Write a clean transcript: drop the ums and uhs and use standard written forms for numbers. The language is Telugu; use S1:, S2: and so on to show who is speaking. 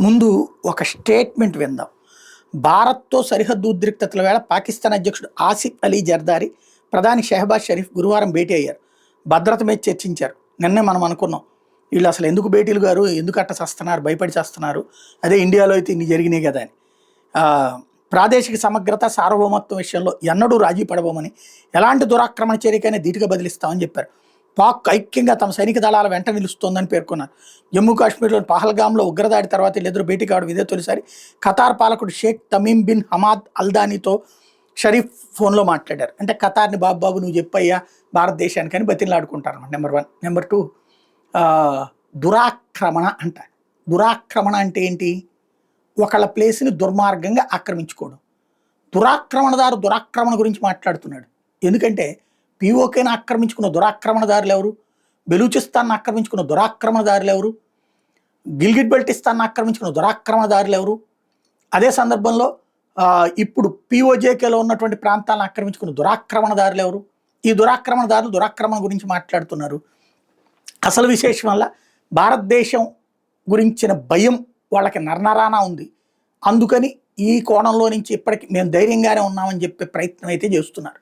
S1: ముందు ఒక స్టేట్మెంట్ విందాం. భారత్తో సరిహద్దు ఉద్రిక్తతల వేళ పాకిస్తాన్ అధ్యక్షుడు ఆసిఫ్ అలీ జర్దారీ, ప్రధాని షెహబాజ్ షరీఫ్ గురువారం భేటీ అయ్యారు. భద్రత మీద చర్చించారు. నిన్నే మనం అనుకున్నాం, వీళ్ళు అసలు ఎందుకు భేటీలు గారు, ఎందుకు అట్ట చేస్తున్నారు, భయపడి చేస్తున్నారు, అదే ఇండియాలో అయితే ఇన్ని జరిగినాయి కదా అని. ప్రాదేశిక సమగ్రత సార్వభౌమత్వం విషయంలో ఎన్నడూ రాజీ పడబోమని, ఎలాంటి దురాక్రమణ చర్యకైనా ధీటుగా బదిలిస్తామని చెప్పారు. పాక్ ఐక్యంగా తమ సైనిక దళాల వెంట నిలుస్తోందని పేర్కొన్నారు. జమ్మూ కాశ్మీర్లోని పహల్గామ్లో ఉగ్రదాడి తర్వాత వీళ్ళిద్దరూ భేటీ కావడం ఇదే తొలిసారి. ఖతార్ పాలకుడు షేక్ తమీమ్ బిన్ హమాద్ అల్దానీతో షరీఫ్ ఫోన్లో మాట్లాడారు. అంటే ఖతార్ని బాబు నువ్వు చెప్పయ్యా భారతదేశానికి అని బతిలాడుకుంటారు అన్నమాట. నెంబర్ 1. నెంబర్ 2, దురాక్రమణ అంట. దురాక్రమణ అంటే ఏంటి? ఒకళ్ళ ప్లేస్ని దుర్మార్గంగా ఆక్రమించుకోవడం. దురాక్రమణదారు దురాక్రమణ గురించి మాట్లాడుతున్నాడు. ఎందుకంటే పీఓకేని ఆక్రమించుకున్న దురాక్రమణదారులు ఎవరు? బెలూచిస్తాన్ని ఆక్రమించుకున్న దురాక్రమణదారులు ఎవరు? గిల్గిట్ బెల్టిస్తాన్ని ఆక్రమించుకున్న దురాక్రమణదారులు ఎవరు? అదే సందర్భంలో ఇప్పుడు పీఓజేకేలో ఉన్నటువంటి ప్రాంతాలను ఆక్రమించుకున్న దురాక్రమణదారులు ఎవరు? ఈ దురాక్రమణదారులు దురాక్రమణ గురించి మాట్లాడుతున్నారు. అసలు విశేషం వల్ల భారతదేశం గురించిన భయం వాళ్ళకి నరనరానా ఉంది. అందుకని ఈ కోణంలో నుంచి ఇప్పటికి మేము ధైర్యంగానే ఉన్నామని చెప్పే ప్రయత్నం అయితే చేస్తున్నారు.